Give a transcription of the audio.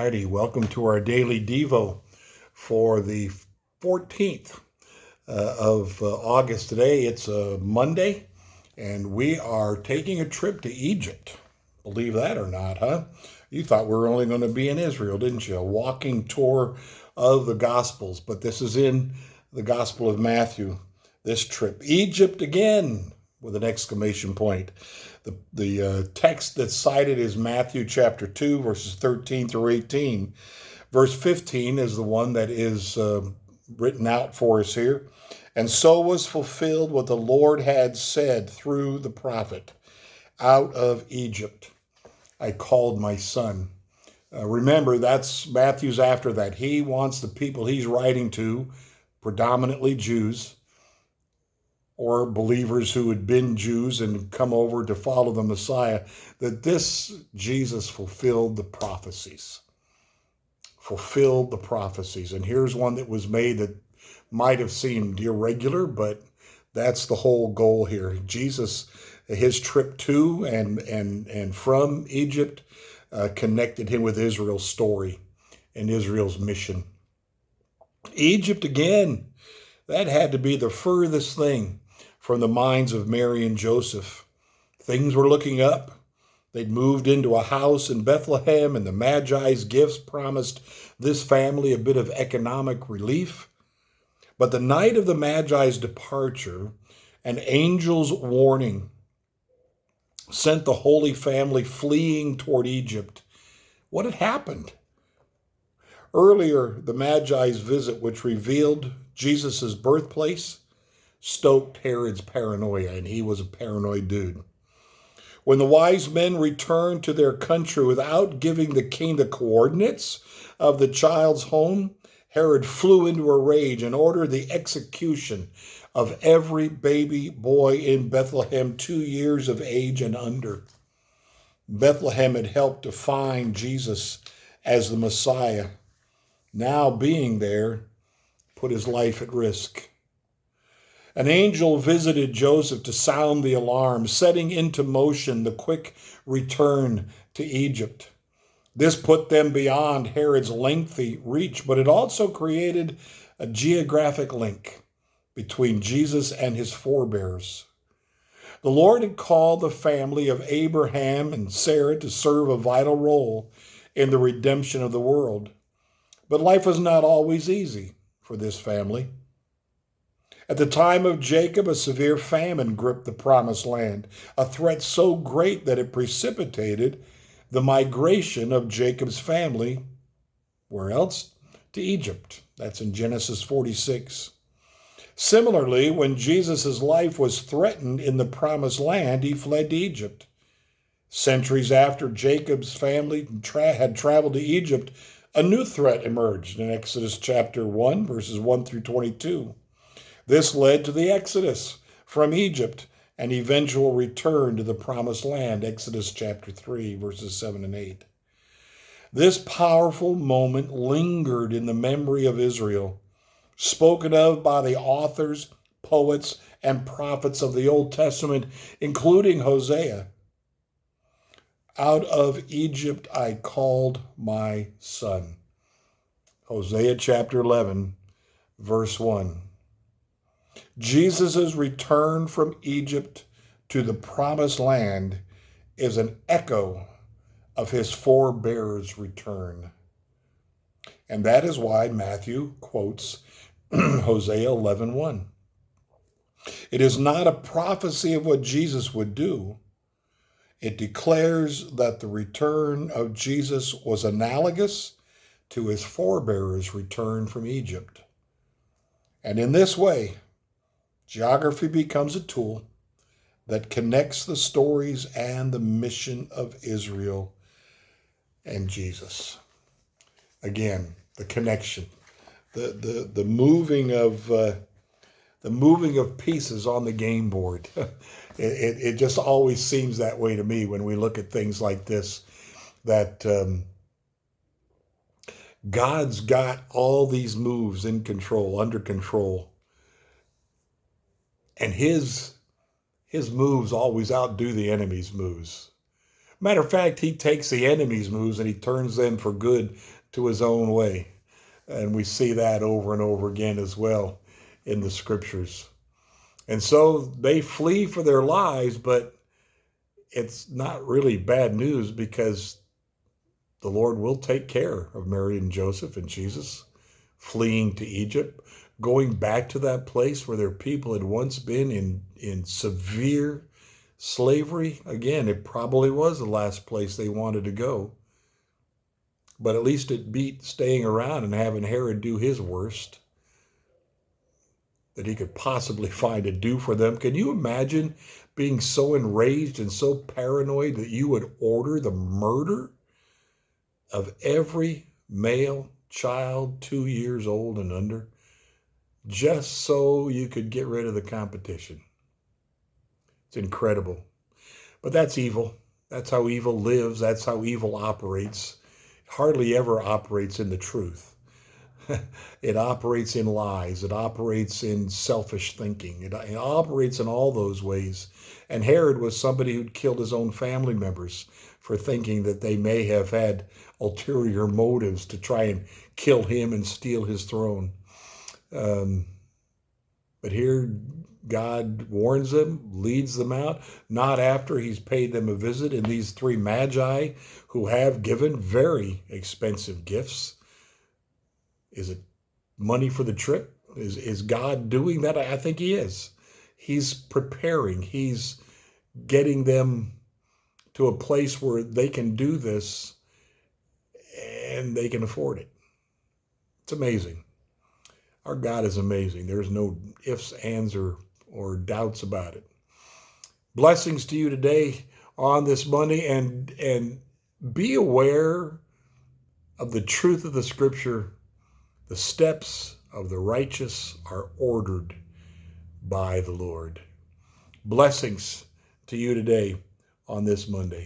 righty, welcome to our daily Devo for the 14th of August today. It's a Monday, and we are taking a trip to Egypt. Believe that or not, huh? You thought we were only going to be in Israel, didn't you? A walking tour of the Gospels, but this is in the Gospel of Matthew, this trip. Egypt again, with an exclamation point. The text that's cited is Matthew chapter 2, verses 13 through 18. Verse 15 is the one that is written out for us here. And so was fulfilled what the Lord had said through the prophet, out of Egypt I called my son. Remember, that's Matthew's after that. He wants the people he's writing to, predominantly Jews, or believers who had been Jews and come over to follow the Messiah, that this Jesus fulfilled the prophecies. Fulfilled the prophecies. And here's one that was made that might have seemed irregular, but that's the whole goal here. Jesus, his trip to and from Egypt connected him with Israel's story and Israel's mission. Egypt again, that had to be the furthest thing from the minds of Mary and Joseph. Things were looking up. They'd moved into a house in Bethlehem, and the Magi's gifts promised this family a bit of economic relief. But the night of the Magi's departure, an angel's warning sent the Holy Family fleeing toward Egypt. What had happened? Earlier, the Magi's visit, which revealed Jesus' birthplace, stoked Herod's paranoia, and he was a paranoid dude. When the wise men returned to their country without giving the king the coordinates of the child's home, Herod flew into a rage and ordered the execution of every baby boy in Bethlehem 2 years of age and under. Bethlehem had helped define Jesus as the Messiah. Now being there put his life at risk. An angel visited Joseph to sound the alarm, setting into motion the quick return to Egypt. This put them beyond Herod's lengthy reach, but it also created a geographic link between Jesus and his forebears. The Lord had called the family of Abraham and Sarah to serve a vital role in the redemption of the world. But life was not always easy for this family. At the time of Jacob, a severe famine gripped the promised land, a threat so great that it precipitated the migration of Jacob's family, where else? To Egypt. That's in Genesis 46. Similarly, when Jesus' life was threatened in the promised land, he fled to Egypt. Centuries after Jacob's family had traveled to Egypt, a new threat emerged in Exodus chapter 1, verses 1 through 22. This led to the Exodus from Egypt and eventual return to the promised land, Exodus chapter 3, verses 7 and 8. This powerful moment lingered in the memory of Israel, spoken of by the authors, poets, and prophets of the Old Testament, including Hosea. Out of Egypt I called my son. Hosea chapter 11, verse 1. Jesus' return from Egypt to the promised land is an echo of his forebears' return. And that is why Matthew quotes Hosea 11:1. It is not a prophecy of what Jesus would do. It declares that the return of Jesus was analogous to his forebears' return from Egypt. And in this way, geography becomes a tool that connects the stories and the mission of Israel and Jesus. Again, the connection, the moving of pieces on the game board. It just always seems that way to me when we look at things like this, that God's got all these moves in control, under control. And his moves always outdo the enemy's moves. Matter of fact, he takes the enemy's moves and he turns them for good to his own way. And we see that over and over again as well in the scriptures. And so they flee for their lives, but it's not really bad news because the Lord will take care of Mary and Joseph and Jesus fleeing to Egypt, going back to that place where their people had once been in severe slavery. Again, it probably was the last place they wanted to go, but at least it beat staying around and having Herod do his worst that he could possibly find to do for them. Can you imagine being so enraged and so paranoid that you would order the murder of every male child 2 years old and under, just so you could get rid of the competition? It's incredible. But that's evil. That's how evil lives. That's how evil operates. It hardly ever operates in the truth. It operates in lies. It operates in selfish thinking. It operates in all those ways. And Herod was somebody who'd killed his own family members for thinking that they may have had ulterior motives to try and kill him and steal his throne. But here God warns them, leads them out, not after he's paid them a visit. And these three magi who have given very expensive gifts. Is it money for the trip? Is God doing that? I think he is. He's preparing. He's getting them to a place where they can do this and they can afford it. It's amazing. Our God is amazing. There's no ifs, ands, or doubts about it. Blessings to you today on this Monday, and be aware of the truth of the scripture. The steps of the righteous are ordered by the Lord. Blessings to you today on this Monday.